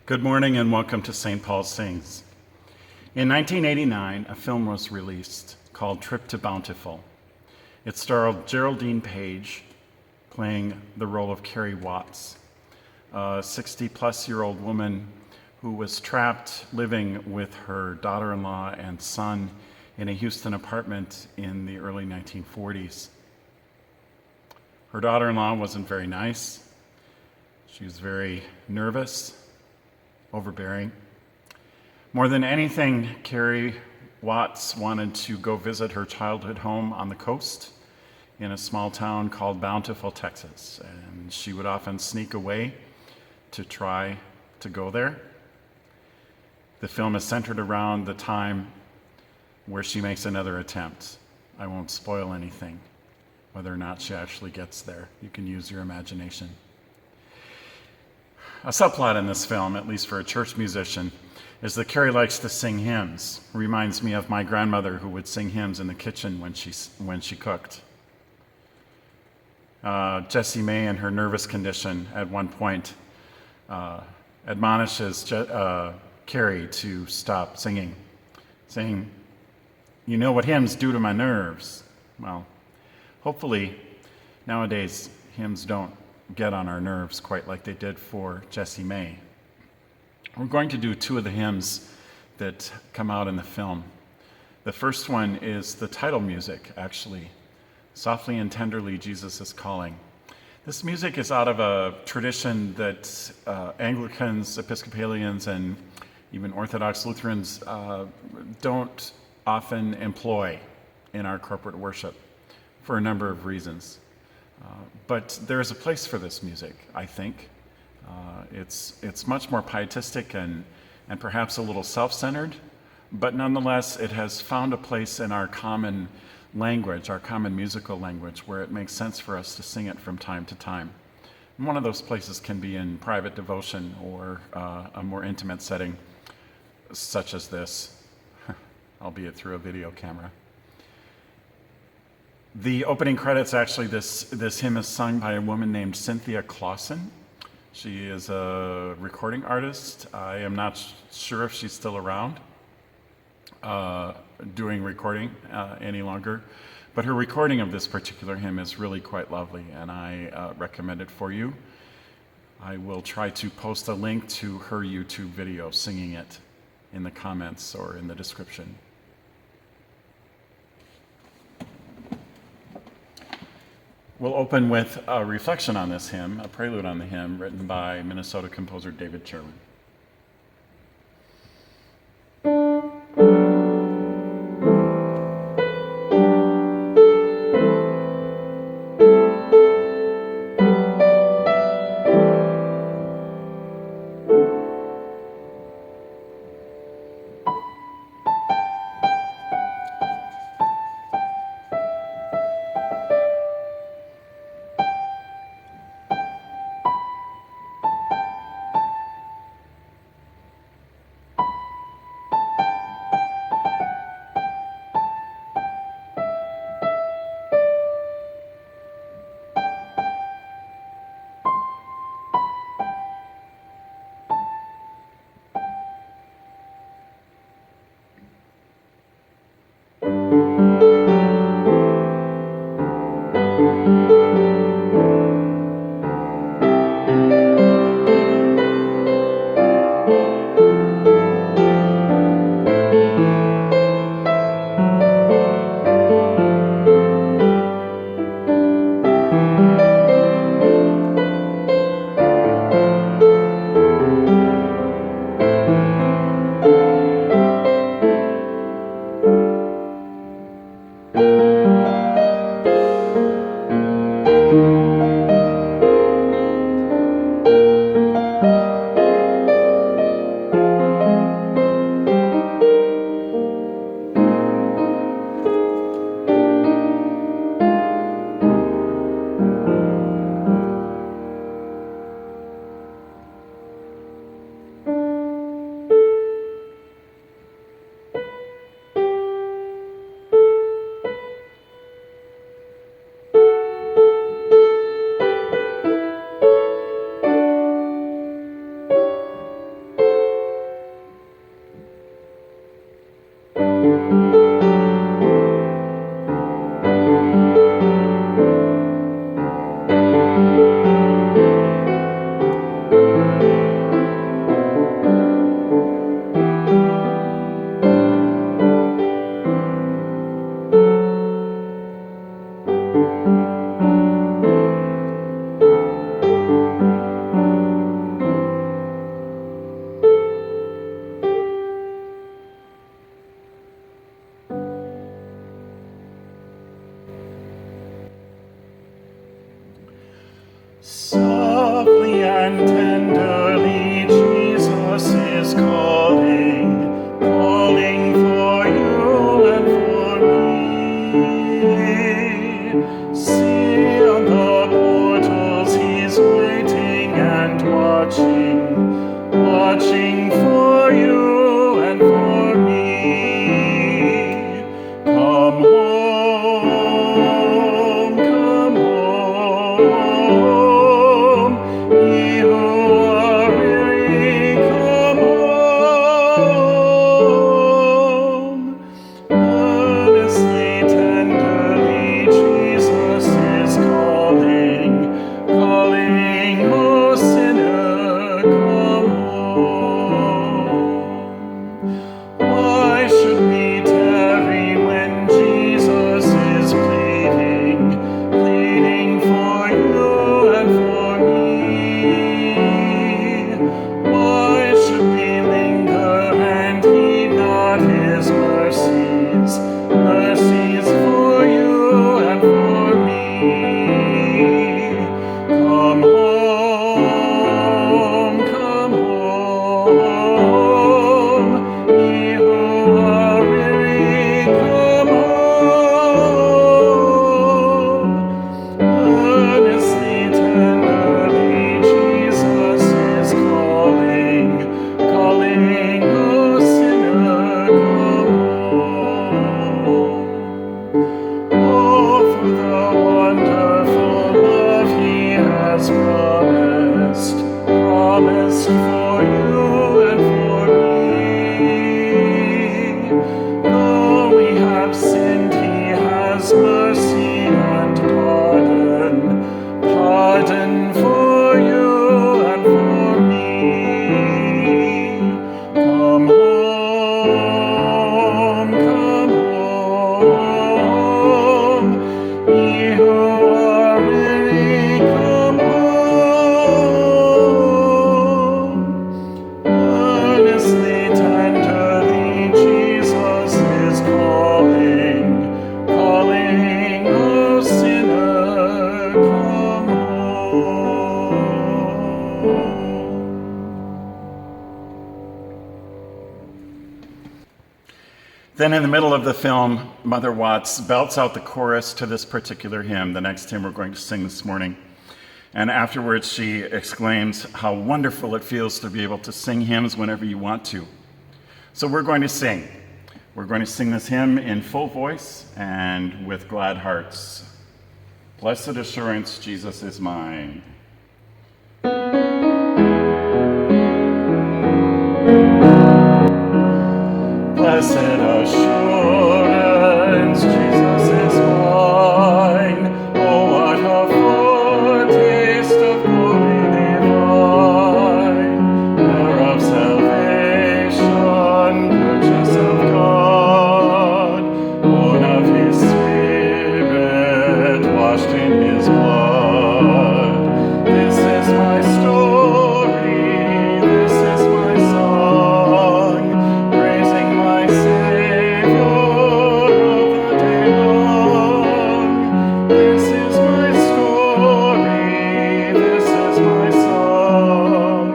Good morning and welcome to St. Paul Sings. In 1989, a film was released called Trip to Bountiful. It starred Geraldine Page playing the role of Carrie Watts, a 60-plus-year-old woman who was trapped living with her daughter-in-law and son in a Houston apartment in the early 1940s. Her daughter-in-law wasn't very nice. She was very nervous, overbearing. More than anything, Carrie Watts wanted to go visit her childhood home on the coast in a small town called Bountiful, Texas. And she would often sneak away to try to go there. The film is centered around the time where she makes another attempt. I won't spoil anything, whether or not she actually gets there. You can use your imagination. A subplot in this film, at least for a church musician, is that Carrie likes to sing hymns. Reminds me of my grandmother who would sing hymns in the kitchen when she cooked. Jessie May, in her nervous condition, at one point admonishes Carrie to stop singing, saying, "You know what hymns do to my nerves." Well, hopefully nowadays hymns don't get on our nerves quite like they did for Jessie May. We're going to do two of the hymns that come out in the film. The first one is the title music, actually. Softly and tenderly, Jesus is calling. This music is out of a tradition that Anglicans, Episcopalians, and even Orthodox Lutherans don't often employ in our corporate worship for a number of reasons. But there is a place for this music, I think. It's much more pietistic and perhaps a little self-centered, but nonetheless it has found a place in our common language, our common musical language, where it makes sense for us to sing it from time to time. And one of those places can be in private devotion or a more intimate setting, such as this, albeit through a video camera. The opening credits, actually, this hymn is sung by a woman named Cynthia Clausen. She is a recording artist. I am not sure if she's still around doing recording any longer, but her recording of this particular hymn is really quite lovely, and I recommend it for you. I will try to post a link to her YouTube video singing it in the comments or in the description. We'll open with a reflection on this hymn, a prelude on the hymn, written by Minnesota composer David Sherman. Softly and tenderly, Jesus is calling, calling for you and for me. See on the portals, he's waiting and watching, watching for you and for me. Come home, come home, ye who are weary, come home. Earnestly, tenderly, Jesus is calling, calling, oh sinner, come home. Why should we tarry when Jesus is pleading, pleading for you and for me? Why should we linger and heed not his mercies, mercies for you and for me? Come home, come home, ye who are weary, come home. Earnestly, tenderly, Jesus is calling, calling, oh sinner, come home. Oh, for the wonderful love he has promised, promised for you and for me. Though we have sinned, he has mercy and pardon, pardon for you and for me. Come home, come home, ye who are weary, come home. Earnestly, tenderly, Jesus is calling, calling, oh sinner, come home. Then in the middle of the film, Mother Watts belts out the chorus to this particular hymn, the next hymn we're going to sing this morning. And afterwards, she exclaims how wonderful it feels to be able to sing hymns whenever you want to. So we're going to sing. We're going to sing this hymn in full voice and with glad hearts. Blessed assurance, Jesus is mine. Blessed assurance, Jesus is mine. Oh, what a foretaste of glory divine, heir of salvation, purchase of God, born of his Spirit, washed in his blood. This is my story, this is my song, praising my Savior of the day long. This is my story, this is my song,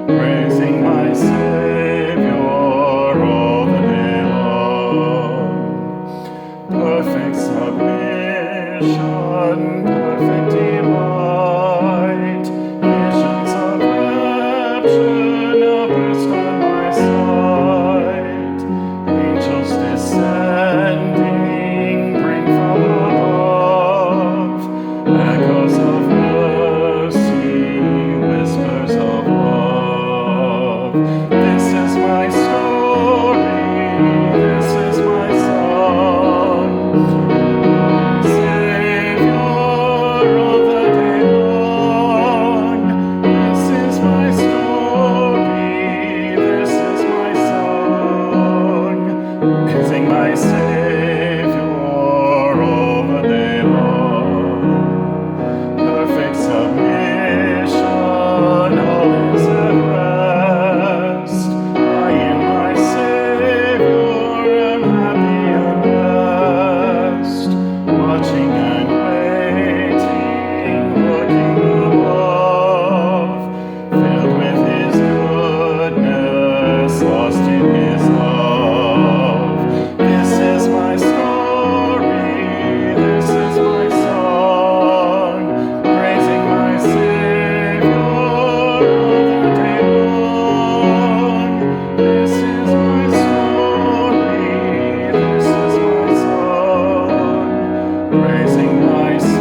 praising my Savior all the day long. Perfect submission, perfect delight, visions of rapture now burst on my sight. Angels descending bring from above echoes of mercy, whispers of love. This is my story, this is my song, Savior of the day long. This is my story, this is my song, praising my Savior all the day long. praising thy